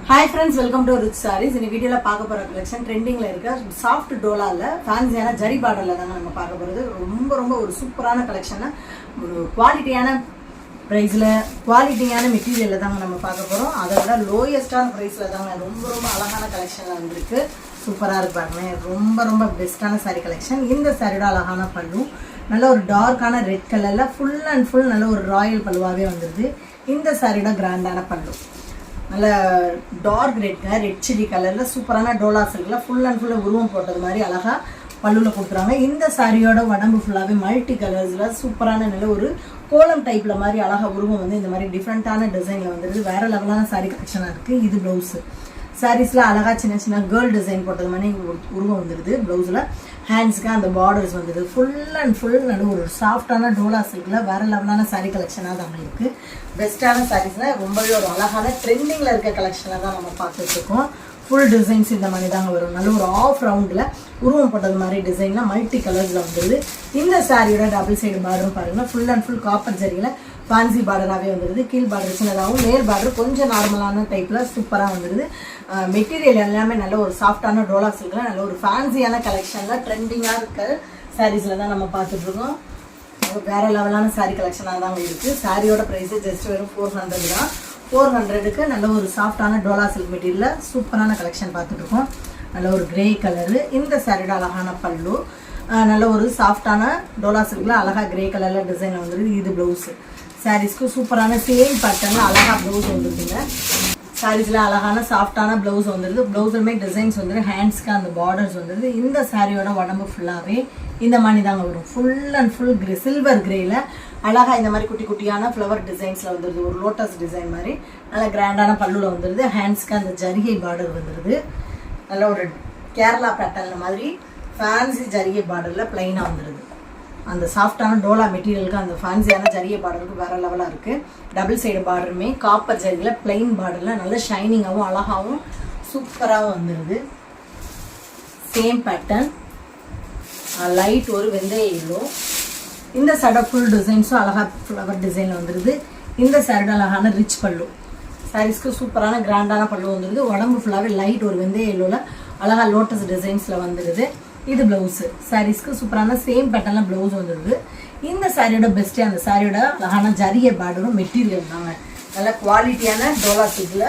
Hi friends, welcome to Rich Sarees. In video la paaka pora collection trending la irukka soft dola la fancy ana jari border la danga nama paaka poradhu romba oru super ana collection na quality ana price la quality ana material la danga nama paaka porom adha lowest ana price la danga romba alagana collection la vandirukku super ah irukku paarunga romba best ana saree collection indha saree oda alagana pallu நல்ல ஒரு டார்க்கான red கலர்ல full and full நல்ல ஒரு Royal பல்லுவாவே வந்துருது இந்த சாரியோட கிராண்டான பல்லு நல்ல டார்க் ரெட் சில்லி கலர்ல சூப்பரான டோலா சில்க்ல ஃபுல் அண்ட் ஃபுல் உருவம் போட்டது மாதிரி அழகா பல்லுல கொடுத்துறாங்க இந்த சாரியோட உடம்பு ஃபுல்லாவே மல்டி கலர்ஸ்ல சூப்பரான நல்ல ஒரு கோலம் டைப்ல மாதிரி அழகா உருவம் வந்து இந்த மாதிரி டிஃபரெண்டான டிசைன்ல வந்துருது வேற லெவலான சாரி கலெக்ஷனா இருக்கு இது ப்ளவுஸ் சாரீஸ்ல அழகா சின்ன சின்ன கேர்ள் டிசைன் போட்டது மாதிரி உருவம் வந்துருது ப்ளவுஸ்ல ஹேண்ட்ஸ்க்கு அந்த பார்டர்ஸ் வந்துருது ஃபுல் அண்ட் ஃபுல் நல்ல ஒரு சாஃப்டான டோலா சில்க்ல வேற லெவலான சாரீ கலெக்ஷனாக தான் இருக்கு பெஸ்ட்டான சாரீஸ்னா ரொம்பவே ஒரு அழகான ட்ரெண்டிங்ல இருக்க கலெக்ஷனாக தான் நம்ம பார்த்துட்டு இருக்கோம் ஃபுல் டிசைன்ஸ் இந்த மாதிரி தாங்க வரும் நல்ல ஒரு ஆஃப் ரவுண்டில் உருவம் போட்டது மாதிரி டிசைன்லாம் மல்டி கலர்ஸில் வந்துருது இந்த சாரியோட டபுள் சைடு பார்டரும் பாருங்கள் ஃபுல் அண்ட் ஃபுல் காப்பர் ஜரியில் ஃபேன்சி பார்டராகவே வந்துடுது கீழ் பார்டர் சின்னதாகவும் மேல் பார்டர் கொஞ்சம் நார்மலான டைப்பில் சூப்பராக வந்துடுது மெட்டீரியல் எல்லாமே நல்ல ஒரு சாஃப்டான டோலா சில்கில் நல்ல ஒரு ஃபேன்சியான கலெக்ஷனில் ட்ரெண்டிங்காக இருக்க சாரீஸில் தான் நம்ம பார்த்துட்ருக்கோம் வேறு லெவலான சாரீ கலெக்ஷனாக தாங்க இருக்குது சாரியோட ப்ரைஸு ஜஸ்ட் வெறும் 400 தான் 400க்கு நல்ல ஒரு சாஃப்டான டோலா சில்க் மெட்டீரியலில் சூப்பரான கலெக்ஷன் பார்த்துட்ருக்கோம் நல்ல ஒரு கிரே கலரு இந்த சாரியோட அழகான பல்லு நல்ல ஒரு சாஃப்டான டோலா சில்கில் அழகாக கிரே கலரில் டிசைன் வந்துடுது இது ப்ளவுஸு சாரீஸ்க்கு சூப்பரான சேம் பேட்டர்னில் அழகாக ப்ளவுஸ் வந்துருக்குங்க சாரீஸில் அழகான சாஃப்டான ப்ளவுஸ் வந்துடுது ப்ளவுஸுமே டிசைன்ஸ் வந்துடுது ஹேண்ட்ஸ்க்கு அந்த பார்டர்ஸ் வந்துடுது இந்த சாரியோட உடம்பு ஃபுல்லாகவே இந்த மாதிரி தாங்க வரும் full and full grey silver கிரேயில் அழகாக இந்த மாதிரி குட்டி குட்டியான ஃப்ளவர் டிசைன்ஸில் வந்துடுது ஒரு லோட்டஸ் டிசைன் மாதிரி நல்ல கிராண்டான பல்லுவில் வந்துடுது ஹேண்ட்ஸ்க்கு அந்த ஜரிகை பார்டர் வந்துடுது நல்ல ஒரு கேரளா பேட்டர்ன் மாதிரி ஃபேன்சி ஜரிகை பார்டரில் பிளைனாக வந்துடுது அந்த சாஃப்டான டோலா மெட்டீரியலுக்கு அந்த ஃபேன்சியான ஜரிகை பார்டருக்கு வேறு லெவலாக இருக்குது டபுள் சைடு பார்டருமே காப்பர் ஜரியில் பிளைன் பார்டரில் நல்ல ஷைனிங்காகவும் அழகாகவும் சூப்பராகவும் வந்துடுது சேம் பேட்டர்ன் லைட் ஒரு வெந்தய எல்லோ இந்த சடை ஃபுல் டிசைன்ஸும் அழகாக ஃப்ளவர் டிசைனில் வந்துடுது இந்த சரடு அழகான ரிச் பல்லு சாரீஸ்க்கு சூப்பரான கிராண்டான பல்லு வந்துடுது உடம்பு ஃபுல்லாகவே லைட் ஒரு வெந்தய எல்லோவில் அழகாக லோட்டஸ் டிசைன்ஸில் வந்துடுது இது ப்ளவுஸு சாரீஸ்க்கு சூப்பரான சேம் பேட்டர்னில் ப்ளவுஸ் வந்துடுது இந்த சாரியோட பெஸ்ட்டு அந்த சாரியோட அழகான ஜரிகை பார்டரும் மெட்டீரியல் தாங்க நல்ல குவாலிட்டியான டோலா சில்கில்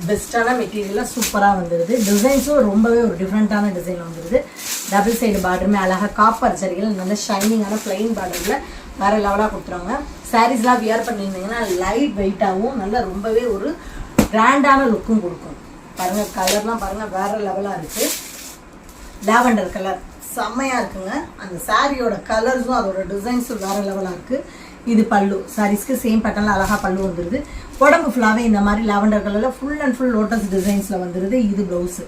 பெஸ்ட்டான மெட்டீரியலாக சூப்பராக வந்துடுது டிசைன்ஸும் ரொம்பவே ஒரு டிஃப்ரெண்ட்டான டிசைன் வந்துடுது டபுள் சைடு பார்டருமே அழகாக காப்பர் ஜரிகையில் நல்ல ஷைனிங்கான பிளைன் பார்டரில் வேறு லெவலாக கொடுத்துருவாங்க சாரீஸ்லாம் வியர் பண்ணியிருந்தீங்கன்னா லைட் வெயிட்டாகவும் நல்லா ரொம்பவே ஒரு கிராண்டான லுக்கும் கொடுக்கும் பாருங்கள் கலர்லாம் பாருங்கள் வேறு லெவலாக இருக்குது லாவெண்டர் கலர் செம்மையாக இருக்குங்க அந்த சாரியோட கலர்ஸும் அதோட டிசைன்ஸும் வேறு லெவலாக இருக்குது இது பல்லு சாரீஸ்க்கு சேம் பேட்டர்னில் அழகாக பல்லு வந்துடுது உடம்பு ஃபுல்லாகவே இந்த மாதிரி லாவெண்டர் கலரில் ஃபுல் அண்ட் ஃபுல் லோட்டஸ் டிசைன்ஸில் வந்துடுது இது ப்ளவுஸு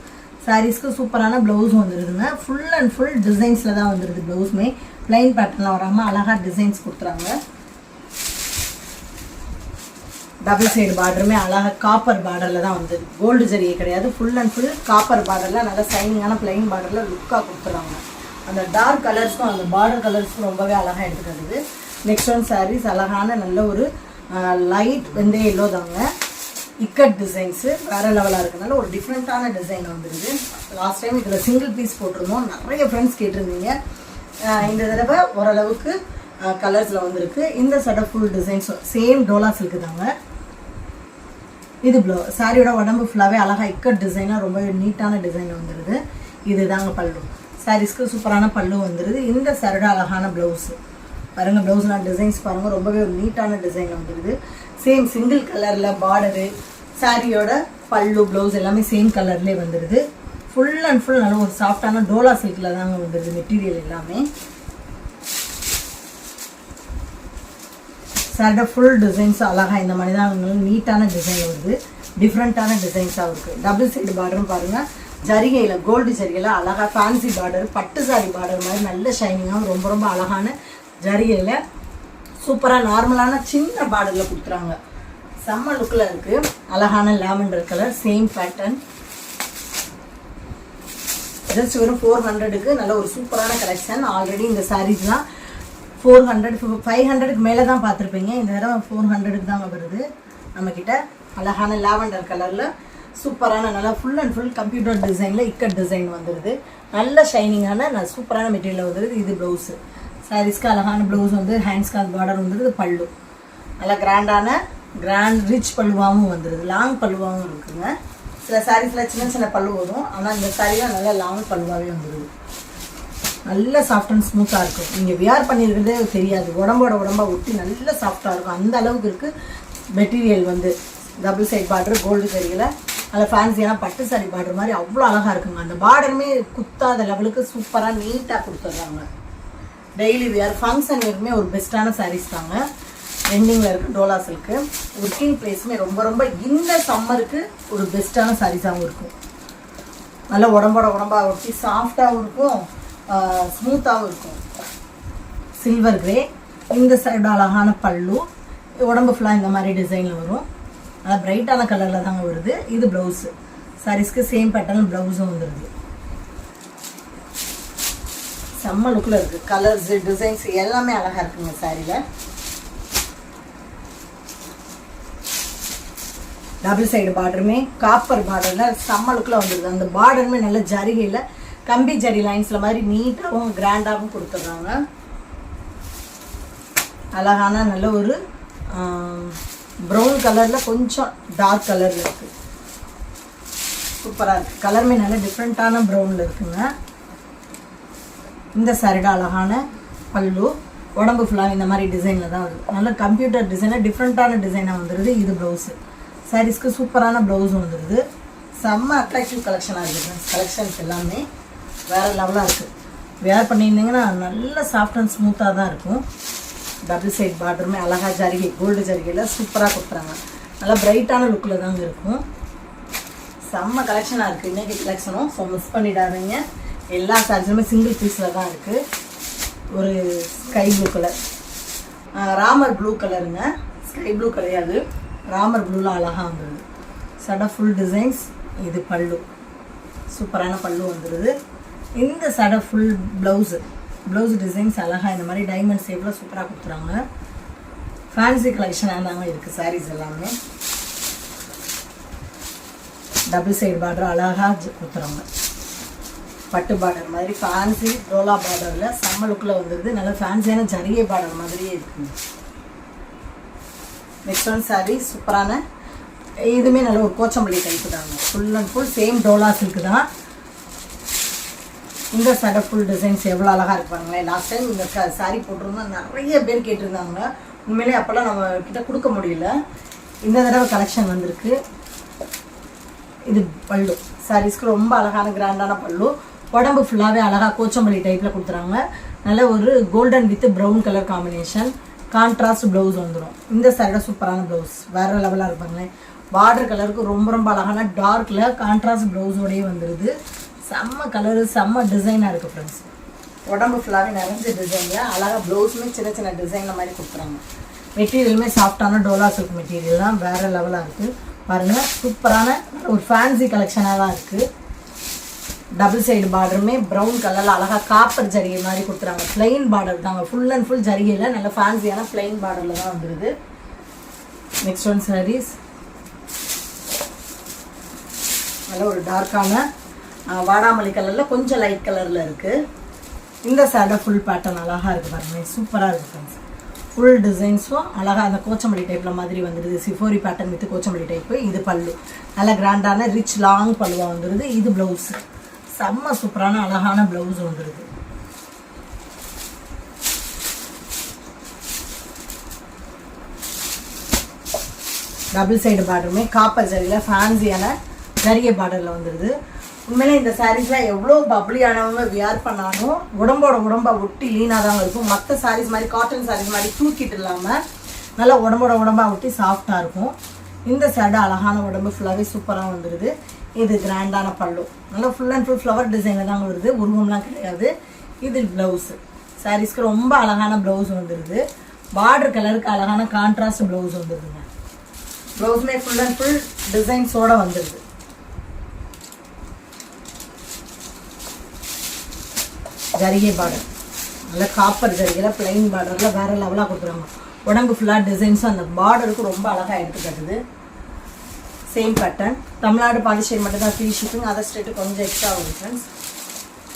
சாரீஸ்க்கு சூப்பரான ப்ளவுஸும் வந்துடுதுங்க ஃபுல் அண்ட் ஃபுல் டிசைன்ஸில் தான் வந்துடுது ப்ளவுஸுமே பிளைன் பேட்டர்னில் வராமல் அழகாக டிசைன்ஸ் கொடுத்துறாங்க டபுள் சைடு பார்டருமே அழகாக காப்பர் பார்டரில் தான் வந்து கோல்டு ஜரிகை கிடையாது ஃபுல் அண்ட் ஃபுல் காப்பர் பார்டரில் நல்லா சைனிங்கான பிளைன் பார்டரில் லுக்காக கொடுத்துறாங்க அந்த டார்க் கலர்ஸும் அந்த பார்டர் கலர்ஸும் ரொம்பவே அழகாக எடுத்துக்கிறது நெக்ஸ்ட் ஒன் சாரீஸ் அழகான நல்ல ஒரு லைட் வெந்தய எல்லோ தாங்க இக்கட் டிசைன்ஸு வேறு லெவலாக இருக்கிறதுனால ஒரு டிஃப்ரெண்ட்டான டிசைன் வந்துடுது லாஸ்ட் டைம் இதில் சிங்கிள் பீஸ் போட்டிருந்தோம் நிறைய ஃப்ரெண்ட்ஸ் கேட்டிருந்தீங்க இந்த தடவை ஓரளவுக்கு கலர்ஸில் வந்திருக்கு இந்த சட full designs same Dola silk தாங்க இது சாரியோட உடம்பு ஃபுல்லாகவே அழகாக இக்கட் டிசைனாக ரொம்ப நீட்டான டிசைன் வந்துடுது இது தாங்க பல்லு சாரீஸ்க்கு சூப்பரான பல்லு வந்துடுது இந்த சரட அழகான ப்ளவுஸு பாருங்கள் ப்ளவுஸ்லாம் டிசைன்ஸ் பாருங்கள் ரொம்பவே ஒரு நீட்டான டிசைன் வந்துடுது சேம் சிங்கிள் கலரில் பார்டரு சாரியோட பல்லு ப்ளவுஸ் எல்லாமே சேம் கலர்லேயே வந்துடுது ஃபுல் அண்ட் ஃபுல் நல்ல ஒரு சாஃப்டான டோலா சில்கில் தாங்க வந்துடுது மெட்டீரியல் எல்லாமே சாரியோட ஃபுல் டிசைன்ஸ் அழகாக இந்த மாதிரி தான் நீட்டான டிசைன் வருது டிஃப்ரெண்ட்டான டிசைன்ஸாக இருக்குது டபுள் சைடு பார்டரும் பாருங்கள் ஜரிகையில் கோல்டு ஜரிகையில் அழகாக ஃபேன்சி பார்டர் பட்டு சாரி பார்டர் மாதிரி நல்ல ஷைனிங்காகவும் ரொம்ப ரொம்ப அழகான ஜரிகையில் சூப்பராக நார்மலான சின்ன பார்டரில் கொடுத்துறாங்க செம்ம லுக்கில் இருக்குது அழகான lavender colour same pattern just வெறும் 400க்கு நல்ல ஒரு சூப்பரான கலெக்ஷன் ஆல்ரெடி இந்த சாரீஸ்லாம் 400 500க்கு மேலே தான் பார்த்துருப்பீங்க இந்த தடவை 400க்கு தாங்க வருது நம்மக்கிட்ட அழகான லாவெண்டர் கலரில் சூப்பரான நல்லா ஃபுல் அண்ட் ஃபுல் கம்ப்யூட்டர் டிசைனில் இக்கட் டிசைன் வந்துடுது. நல்ல ஷைனிங்கான சூப்பரான மெட்டீரியல் வந்துடுது. இது ப்ளவுஸு. சாரீஸ்க்கு அழகான ப்ளவுஸ் வந்து ஹேண்ட்ஸ்க்கு அது பார்டர் வந்துடுது. பல்லு நல்லா கிராண்ட் ரிச் பல்லுவாகவும் வந்துடுது. லாங் பல்லுவாகவும் இருக்குங்க. சில சாரீஸில் சின்ன சின்ன பல்லு வரும். ஆனால் இந்த சாரீலாம் நல்லா லாங் பல்லுவாகவே வந்துடுது. நல்ல சாஃப்ட் அண்ட் ஸ்மூத்தாக இருக்கும். நீங்கள் வியர் பண்ணியிருக்கிறதே தெரியாது. உடம்பா ஒட்டி நல்ல சாஃப்டாக இருக்கும். அந்த அளவுக்கு இருக்குது மெட்டீரியல் வந்து. டபுள் சைட் பார்டர் கோல்டு கரியில் அதில் ஃபேன்சியான பட்டு சாரி பார்டர் மாதிரி அவ்வளோ அழகாக இருக்குங்க. அந்த பார்டருமே குத்தாத லெவலுக்கு சூப்பராக நீட்டாக கொடுத்துட்றாங்க. டெய்லி வியர் ஃபங்க்ஷன் வேறுமே ஒரு பெஸ்ட்டான சாரீஸ் தாங்க. ட்ரெண்டிங்கில் இருக்குது டோலா சில்க்கு. ஒர்க்கிங் ப்ளேஸுமே ரொம்ப இந்த சம்மருக்கு ஒரு பெஸ்ட்டான சாரீஸாகவும் இருக்கும். நல்லா உடம்பா ஒட்டி சாஃப்டாகவும் இருக்கும், ஸ்மூத்தாகவும் இருக்கும். Silver grey. இந்த சைடு அழகான பல்லு, உடம்பு ஃபுல்லாக இந்த மாதிரி டிசைனில் வரும். நல்லா பிரைட்டான கலரில் தாங்க வருது. இது ப்ளவுஸு. சாரீஸ்க்கு சேம் பேட்டர்ன் ப்ளவுஸும் வந்துடுது. செம்ம லுக்கில் இருக்குது. கலர்ஸ் டிசைன்ஸ் எல்லாமே அழகாக இருக்குங்க சாரியில். டபுள் சைடு பார்டருமே காப்பர் பார்டரில் செம்ம லுக்கில் வந்துடுது. அந்த பார்டருமே நல்ல ஜரிகையில் கம்பி ஜரி லைன்ஸில் மாதிரி நீட்டாகவும் கிராண்டாகவும் கொடுத்துட்றாங்க. அழகான நல்ல ஒரு ப்ரௌன் கலரில் கொஞ்சம் டார்க் கலரில் இருக்குது. சூப்பராக இருக்குது. கலருமே நல்ல டிஃப்ரெண்ட்டான ப்ரௌனில் இருக்குங்க. இந்த சாரியோட அழகான பல்லு, உடம்பு ஃபுல்லாக இந்த மாதிரி டிசைனில் தான் வருது. நல்ல கம்ப்யூட்டர் டிசைனாக டிஃப்ரெண்ட்டான டிசைனாக வந்துடுது. இது ப்ளவுஸு. சாரீஸ்க்கு சூப்பரான ப்ளவுஸும் வந்துடுது. செம்ம அட்ராக்டிவ் கலெக்ஷனாக இருக்குது. கலெக்ஷன்ஸ் எல்லாமே வேறு லெவலாக இருக்குது. வேர் பண்ணியிருந்தீங்கன்னா நல்ல சாஃப்ட் அண்ட் ஸ்மூத்தாக தான் இருக்கும். டபுள் சைட் பார்டருமே அழகாக ஜரிகை கோல்டு ஜரிகையில் சூப்பராக கொடுக்குறாங்க. நல்லா பிரைட்டான லுக்கில் தாங்க இருக்கும். செம்ம கலெக்ஷனாக இருக்குது இன்றைக்கி கலெக்ஷனும். ஸோ மிஸ் பண்ணிடாதீங்க. எல்லா சாரீஸுமே சிங்கிள் பீஸில் தான் இருக்குது. ஒரு sky blue colour, Ramar blue கலருங்க. ஸ்கை ப்ளூ கிடையாது, ராமர் ப்ளூவில் அழகாக வந்துடுது. சடை ஃபுல் டிசைன்ஸ். இது பல்லு, சூப்பரான பல்லு வந்துடுது. இந்த சடை ஃபுல் ப்ளவுஸ் டிசைன்ஸ் அழகாக இந்த மாதிரி டைமண்ட் ஷேப்பில் சூப்பராக கொடுத்துறாங்க. ஃபேன்சி கலெக்ஷனாக தாங்க இருக்குது சாரீஸ் எல்லாமே. டபுள் சைடு பார்டர் அழகாக கொடுத்துறாங்க. பட்டு பார்டர் மாதிரி ஃபேன்சி டோலா பார்டரில் செம்ம லுக்கில் வந்துடுது. நல்லா ஃபேன்சியான ஜரிகை பார்டர் மாதிரியே இருக்குங்க. நெக்ஸ்ட் ஒன் சாரீ சூப்பரான, இதுவுமே நல்ல ஒரு கோச்சம்பள்ளி டைப்பு தாங்க. Full and full same Dola silk தான். இந்த சடை ஃபுல் டிசைன்ஸ் எவ்வளோ அழகாக இருப்பாங்களேன். லாஸ்ட் டைம் இந்த சாரீ போட்டிருந்தோம், நிறைய பேர் கேட்டிருந்தாங்க. உண்மையிலே அப்போல்லாம் நம்ம கிட்ட கொடுக்க முடியல. இந்த தடவை கலெக்ஷன் வந்திருக்கு. இது பல்லு. சாரீஸ்க்கு ரொம்ப அழகான கிராண்டான பல்லு. உடம்பு ஃபுல்லாகவே அழகாக கோச்சம்பள்ளி டைப்பில் கொடுத்துறாங்க. நல்ல ஒரு golden with brown colour combination. Contrast blouse வந்துடும். இந்த சைட சூப்பரான ப்ளவுஸ் வேறு லெவலாக இருப்பாங்களே. பார்டர் கலருக்கு ரொம்ப அழகான டார்க்கில் கான்ட்ராஸ்ட் ப்ளவுஸோடையே வந்துடுது. செம்ம கலரு, செம்ம டிசைனாக இருக்குது ஃப்ரெண்ட்ஸ். உடம்பு ஃபுல்லாகவே நிறைஞ்ச டிசைனில் அழகாக ப்ளவுஸுமே சின்ன டிசைனில் மாதிரி கொடுக்குறாங்க. மெட்டீரியலுமே சாஃப்டான டோலா சில்க் மெட்டீரியல் தான். வேறு லெவலாக இருக்குது பாருங்கள். சூப்பரான ஒரு ஃபேன்சி கலெக்ஷனாக தான் இருக்குது. டபுள் சைடு பார்டருமே ப்ரௌன் கலரில் அழகாக காப்பர் ஜரிகை மாதிரி கொடுத்துறாங்க. பிளெயின் பார்டர் தாங்க. ஃபுல் அண்ட் ஃபுல் ஜரிகையில் நல்ல ஃபேன்சியான பிளெயின் பார்டரில் தான் வந்துடுது. நெக்ஸ்ட் ஒன் சாரீஸ் நல்ல ஒரு டார்க்கான வாடாமல்லி கலரில் கொஞ்சம் லைட் கலரில் இருக்குது. இந்த சாடை ஃபுல் பேட்டர்ன் அழகாக இருக்குது பாருங்கள். சூப்பராக இருக்குது ஃப்ரெண்ட்ஸ். ஃபுல் டிசைன்ஸும் அழகாக அந்த கோச்சம்பள்ளி டைப்பில் மாதிரி வந்துடுது. சிஃபோரி பேட்டர்ன் வித் கோச்சம்பள்ளி டைப்பு. இது பல்லு நல்ல கிராண்டான ரிச் லாங் பல்லுவாக வந்துடுது. இது ப்ளவுஸு செம்ம சூப்பரான அழகான ப்ளவுஸ் வந்துடுது. டபுள் சைடு பார்டருமே காப்பர் ஜரியில் ஃபேன்சியான ஜரிகை பார்டரில் வந்துடுது. உண்மையிலே இந்த சாரீஸ்லாம் எவ்வளோ பப்ளியானவங்க வியர் பண்ணாலும் உடம்பா ஒட்டி லீனாக தாங்க இருக்கும். மற்ற சாரீஸ் மாதிரி காட்டன் சாரீஸ் மாதிரி தூக்கிட்டு இல்லாமல் நல்லா உடம்பா ஒட்டி சாஃப்டாக இருக்கும். இந்த சடை அழகான உடம்பு ஃபுல்லாகவே சூப்பராக வந்துடுது. இது கிராண்டான பல்லு நல்லா ஃபுல் அண்ட் ஃபுல் ஃப்ளவர் டிசைனில் தாங்க வருது. உருவம்லாம் கிடையாது. இது ப்ளவுஸு. சாரீஸ்க்கு ரொம்ப அழகான ப்ளவுஸ் வந்துடுது. பார்டர் கலருக்கு அழகான கான்ட்ராஸ்ட் ப்ளவுஸ் வந்துடுதுங்க. ப்ளவுஸுமே ஃபுல் அண்ட் ஃபுல் டிசைன்ஸோடு வந்துடுது. ஜரிகை பார்டர் நல்ல காப்பர் ஜரிகையில் பிளைன் பார்டரில் வேறு லெவலாக கொடுத்துருவாங்க. உடம்பு ஃபுல்லாக டிசைன்ஸும் அந்த பார்டருக்கு ரொம்ப அழகாக எடுத்துக்கட்டுது. Same pattern. தமிழ்நாடு பாண்டிச்சேரி மட்டும் தான் ஃப்ரீ ஷிப்பிங், அதர் ஸ்டேட்டு கொஞ்சம் எக்ஸ்ட்ரா ஆகும் ஃப்ரெண்ட்ஸ்.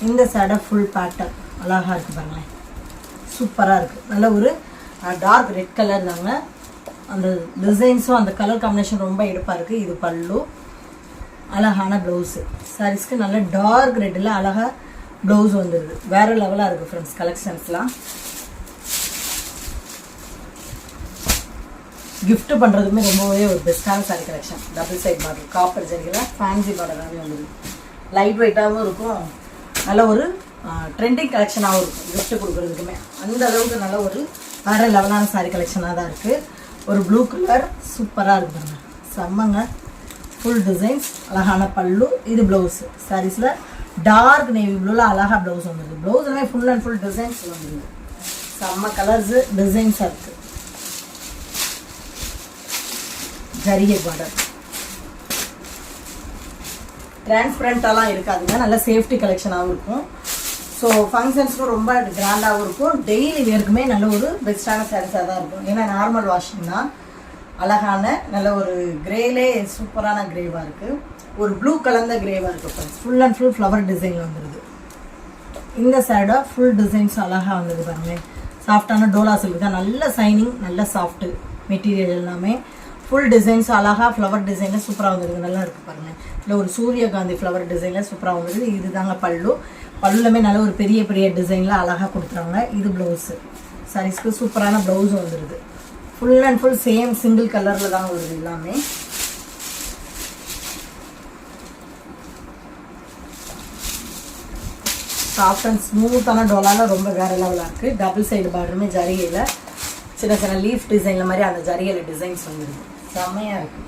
இந்த சேடை ஃபுல் பேட்டர்ன் அழகாக இருக்குது பாருங்களேன், சூப்பராக இருக்குது. நல்ல ஒரு டார்க் ரெட் கலர் தாங்க. அந்த டிசைன்ஸும் அந்த கலர் காம்பினேஷன் ரொம்ப எடுப்பாக இருக்குது. இது பல்லு, அழகான ப்ளவுஸு. சாரீஸ்க்கு நல்ல டார்க் ரெட்டில் அழகாக ப்ளவுஸ் வந்துடுது. வேறு லெவலாக இருக்குது ஃப்ரெண்ட்ஸ் கலெக்ஷன்ஸ்லாம். கிஃப்ட் பண்ணுறதுமே ரொம்பவே ஒரு பெஸ்ட்டான sari collection. Double side border, copper ஜரிகையில் ஃபேன்சி பார்டராகவே வந்துடுது. லைட் வெயிட்டாகவும் இருக்கும், நல்ல ஒரு ட்ரெண்டிங் கலெக்ஷனாகவும் இருக்கும் கிஃப்ட் கொடுக்குறதுக்குமே. அந்த அளவுக்கு நல்ல ஒரு வேறு லெவலான சாரீ கலெக்ஷனாக தான் இருக்குது. ஒரு ப்ளூ கலர் சூப்பராக இருக்குதுங்க, செம்மங்க. ஃபுல் டிசைன்ஸ், அழகான பல்லு, இது ப்ளவுஸு. சாரீஸில் டார்க் நேவி ப்ளூவில் அழகாக ப்ளவுஸ் வந்துடுது. ப்ளவுஸ்மே ஃபுல் அண்ட் ஃபுல் டிசைன்ஸ் வந்துடுது. செம்ம கலர்ஸு டிசைன்ஸாக இருக்குது. ஜரிகை பார்டர், டிரான்ஸ்பரண்டாலாம் இருக்காதுங்க, நல்ல சேஃப்டி கலெக்ஷனாகவும் இருக்கும். ஸோ ஃபங்க்ஷன்ஸ்க்கும் ரொம்ப கிராண்டாகவும் இருக்கும். டெய்லி வேர்க்குமே நல்ல ஒரு பெஸ்ட்டான சாரீஸாக தான் இருக்கும். ஏன்னா நார்மல் வாஷிங்னா அழகான நல்ல ஒரு கிரேலே சூப்பரான கிரேவாக இருக்குது. ஒரு ப்ளூ கலந்த கிரேவாக இருக்குது friends. Full and full flower டிசைனில் வந்துடுது. இந்த சைடாக ஃபுல் டிசைன்ஸ் அழகாக வந்துடுது பாருங்கள். சாஃப்டான டோலா சில்க் தான், நல்ல சைனிங், நல்ல சாஃப்ட்டு மெட்டீரியல் எல்லாமே. ஃபுல் டிசைன்ஸ் அழகாக ஃப்ளவர் டிசைனில் சூப்பராக வந்துடுது. நல்லா இருக்குது பாருங்கள். இல்லை ஒரு சூரியகாந்தி ஃப்ளவர் டிசைனில் சூப்பராக வந்துடுது. இது தாங்க பல்லு. பல்லுமே நல்ல ஒரு பெரிய பெரிய டிசைனில் அழகாக கொடுத்துறாங்க. இது ப்ளவுஸு. சாரீஸ்க்கு சூப்பரான ப்ளவுஸ் வந்துடுது. Full and full same single கலரில் தான் வருது எல்லாமே. சாஃப்ட் அண்ட் ஸ்மூத்தான டோலாவில் ரொம்ப வேறு லெவலாக இருக்குது. டபுள் சைடு பார்டருமே ஜரிகையில் சின்ன சின்ன லீஃப் டிசைனில் மாதிரி அந்த ஜரிகையில் டிசைன்ஸ் வந்துடுது. செம்மையாக இருக்குது.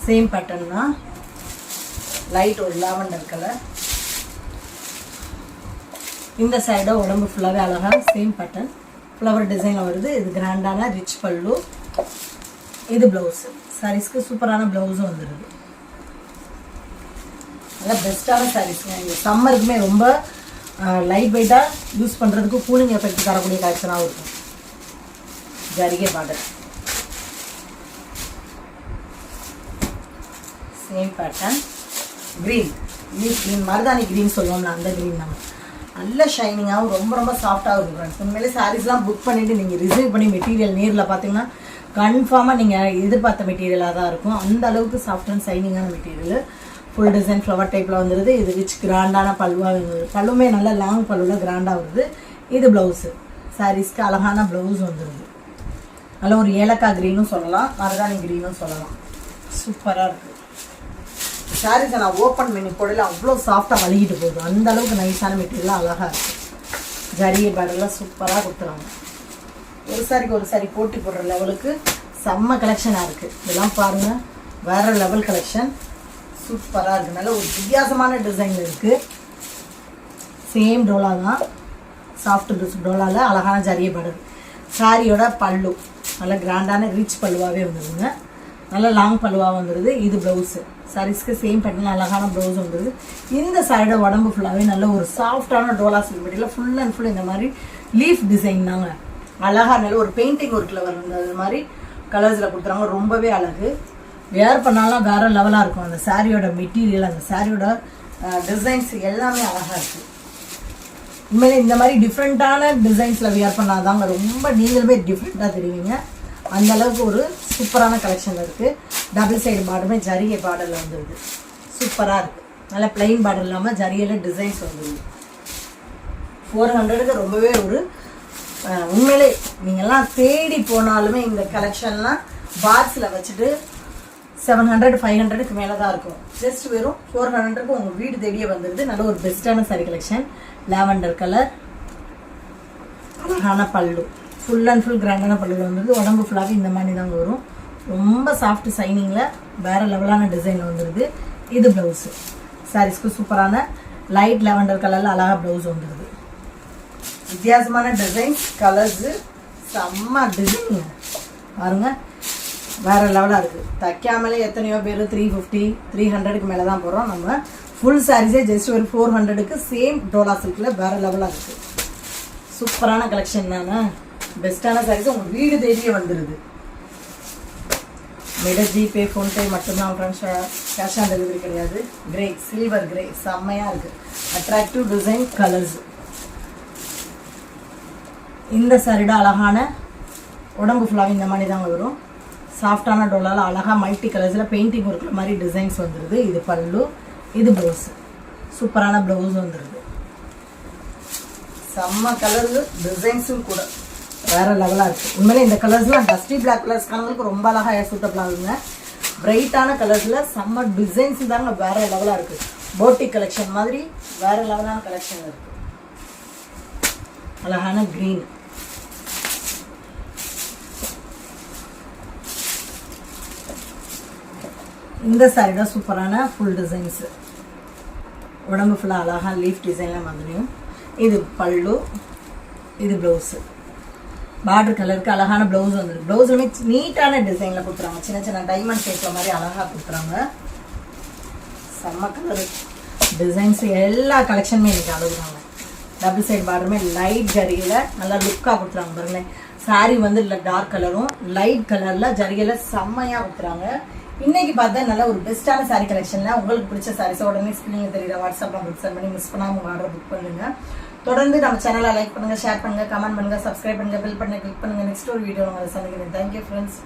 சேம் பேட்டர்ன் தான், லைட் ஒரு லாவெண்டர் கலர். இந்த சைடோ உடம்பு ஃபுல்லாகவே அழகாக சேம் பேட்டர்ன் ஃப்ளவர் டிசைனில் வருது. இது கிராண்டான ரிச் பல்லு, இது ப்ளவுஸு. சாரீஸ்க்கு சூப்பரான ப்ளவுஸும் வந்துடுது. நல்லா பெஸ்ட்டான சாரீஸ்ங்க. இந்த சம்மருக்குமே ரொம்ப லைட் வெயிட்டாக யூஸ் பண்ணுறதுக்கு கூலிங் எஃபெக்ட் தரக்கூடிய கலெக்ஷனாகவும் இருக்கும். ஜரிகை border, same pattern. Green, leaf green, மருதாணி க்ரீன் சொல்லுவோம்ல, அந்த க்ரீன் நம்ம நல்ல ஷைனிங்காகவும் ரொம்ப ரொம்ப சாஃப்டாகவும் இருக்கும் ஃப்ரெண்ட்ஸ். உண்மையிலே சாரீஸ்லாம் புக் பண்ணிவிட்டு நீங்கள் ரிசீவ் பண்ணி மெட்டீரியல் நேரில் பார்த்தீங்கன்னா கன்ஃபார்மாக நீங்கள் எதிர்பார்த்த மெட்டீரியலாக தான் இருக்கும். அந்த அளவுக்கு சாஃப்ட் அண்ட் ஷைனிங்கான மெட்டீரியல். ஃபுல் டிசைன் ஃப்ளவர் டைப்பில் வந்துடுது. இது ரிச் கிராண்டான பல்லுவாக வந்துடுது. பல்லுமே நல்ல லாங் பல்லுவில் கிராண்டாக வருது. இது ப்ளவுஸு. சாரீஸ்க்கு அழகான ப்ளவுஸ் வந்துடுது. நல்ல ஒரு ஏலக்காய் க்ரீனும் சொல்லலாம், மருதாணி க்ரீனும் சொல்லலாம். சூப்பராக இருக்குது. சாரீஸை நான் ஓப்பன் பண்ணி போடல, அவ்வளோ சாஃப்டாக வலிக்கிட்டு போகுது. அந்த அளவுக்கு நைஸான மெட்டீரியலாக அழகாக இருக்குது. ஜரிகை பார்டர்லாம் சூப்பராக கொடுத்துறாங்க. ஒரு சாரிக்கு ஒரு சாரி போட்டி போடுற லெவலுக்கு செம்ம கலெக்ஷனாக இருக்குது. இதெல்லாம் பாருங்கள், வேறு லெவல் கலெக்ஷன். சூப்பராக இருக்குது. நல்ல ஒரு வித்தியாசமான டிசைன் இருக்குது. சேம் டோலா தான், சாஃப்ட் டோலாவில் அழகான ஜரிகை பார்டர். சாரியோட பல்லு நல்ல கிராண்டான ரிச் பல்லுவாகவே வந்துடுதுங்க. நல்ல லாங் பல்லுவாக வந்துடுது. இது ப்ளவுஸு. சாரீஸ்க்கு சேம் பேட்டர்னில் அழகான ப்ளவுஸ் வந்துடுது. இந்த சாரியோட உடம்பு ஃபுல்லாகவே நல்ல ஒரு சாஃப்டான Dola silk material. Full and full இந்த மாதிரி லீஃப் டிசைன் தாங்க. அழகாக நல்ல ஒரு பெயிண்டிங் ஒர்க்கில் வருது. அது மாதிரி கலர்ஸில் கொடுத்துறாங்க. ரொம்பவே அழகு. வேர் பண்ணாலும் வேறு லெவலாக இருக்கும். அந்த சாரியோட மெட்டீரியல், அந்த சாரியோட டிசைன்ஸ் எல்லாமே அழகாக இருக்குது. உண்மையிலே இந்த மாதிரி டிஃப்ரெண்ட்டான டிசைன்ஸில் வியர் பண்ணாதாங்க ரொம்ப நீங்களுமே டிஃப்ரெண்ட்டாக தெரிவிங்க. அந்த அளவுக்கு ஒரு சூப்பரான கலெக்ஷன் இருக்குது. டபுள் சைடு பார்டருமே ஜரிகை பார்டரில் வந்துடுது. சூப்பராக இருக்குது. நல்ல பிளைன் பார்டர் இல்லாமல் ஜரிகையில் டிசைன்ஸ் வந்துடுது. 400க்கு ரொம்பவே ஒரு உண்மையிலே நீங்கள்லாம் தேடி போனாலுமே இந்த கலெக்ஷன்லாம் பாக்ஸில் வச்சுட்டு 700 500க்கு மேலே தான் இருக்கும். ஜஸ்ட் வெறும் 400க்கு உங்கள் வீடு தேடியே வந்துடுது. நல்ல ஒரு பெஸ்ட்டான சாரி கலெக்ஷன். லாவெண்டர் கலர், அழகான பல்லு, ஃபுல் அண்ட் ஃபுல் கிராண்டான பல்லுவில் வந்துடுது. உடம்பு ஃபுல்லாகவே இந்த மாதிரி தாங்க வரும். ரொம்ப சாஃப்ட் சைனிங்கில் வேறு லெவலான டிசைனில் வந்துடுது. இது ப்ளவுஸு. சாரீஸ்க்கு சூப்பரான லைட் லாவெண்டர் கலரில் அழகாக ப்ளவுஸ் வந்துடுது. வித்தியாசமான டிசைன்ஸ், கலர்ஸு, செம்ம டிசைன் பாருங்கள், வேறு லெவலாக இருக்குது. தைக்காமலே எத்தனையோ பேர் 350 300க்கு மேலே தான் போடுறோம். நம்ம ஃபுல் சாரீஸே ஜஸ்ட் ஒரு 400க்கு சேம் டோலா சில்கில் வேறு லெவலாக இருக்குது. சூப்பரான கலெக்ஷன் தானே. பெஸ்ட்டான சாரீஸ் உங்கள் வீடு தேடியே வந்துடுது. மிட ஜிபே ஃபோன்பே மட்டும்தான் ஃப்ரெண்ட்ஸ், கேஷ் ஆன் டெலிவரி கிடையாது. கிரே, சில்வர் கிரே செம்மையாக இருக்குது. Attractive design colours. இந்த சரிடா அழகான உடம்பு ஃபுல்லாக இந்த மாதிரி தாங்க வரும். சாஃப்டான டோலால் அழகாக மல்டி கலர்ஸில் பெயிண்டிங் ஒர்க்கில் மாதிரி டிசைன்ஸ் வந்துடுது. இது பல்லு, இது ப்ளவுஸ். சூப்பரான ப்ளவுஸ் வந்துடுது. செம்ம கலரு டிசைன்ஸும் கூட வேறு லெவலாக இருக்குது. உண்மையிலே இந்த கலர்ஸ்லாம் டஸ்டி பிளாக் கலர்ஸ்க்கானவங்களுக்கு ரொம்ப அழகாக சூட்டபிள் ஆகுங்க. பிரைட்டான கலர்ஸில் செம்ம டிசைன்ஸ் தாங்க வேறு லெவலாக இருக்குது. போட்டி கலெக்ஷன் மாதிரி வேறு லெவலான கலெக்ஷன் இருக்குது. அழகான க்ரீன். இந்த சாரி தான் சூப்பரான ஃபுல் டிசைன்ஸு. உடம்பு ஃபுல்லாக அழகாக லீஃப் டிசைனில் மாதிரியும். இது பல்லு, இது ப்ளவுஸு. பார்டர் கலருக்கு அழகான ப்ளவுஸ் வந்துருக்கு. ப்ளவுஸுமே நீட்டான டிசைனில் கொடுத்துறாங்க. சின்ன சின்ன டைமண்ட் ஷேப்பில் மாதிரி அழகாக கொடுத்துறாங்க. செம்ம கலரு டிசைன்ஸு எல்லா கலெக்ஷனுமே இன்றைக்கி அழுகுறாங்க. டபுள் சைட் பார்டருமே லைட் ஜரிகையில் நல்லா லுக்காக கொடுத்துறாங்க. பாருங்களேன், சாரீ வந்து இல்லை டார்க் கலரும் லைட் கலரில் ஜரிகையில் செம்மையாக கொடுத்துறாங்க. இன்னைக்கு பார்த்தா நல்ல ஒரு பெஸ்ட்டான சாரீ கலெக்ஷனில் உங்களுக்கு பிடிச்ச சாரீஸை உடனே ஸ்க்ரீனில் தெரியுற வாட்ஸ்அப் நம்பருக்கு சென்ட் பண்ணி மிஸ் பண்ணாமல் உங்கள் ஆர்டர் புக் பண்ணுங்க. தொடர்ந்து நம்ம சேனலை லைக் பண்ணுங்கள், ஷேர் பண்ணுங்கள், கமெண்ட் பண்ணுங்கள், சப்ஸ்கிரைப் பண்ணுங்கள், பெல் பட்டனை கிளிக் பண்ணுங்கள். நெக்ஸ்ட் ஒரு வீடியோ உங்களை சந்திக்கிறேன். Thank you friends.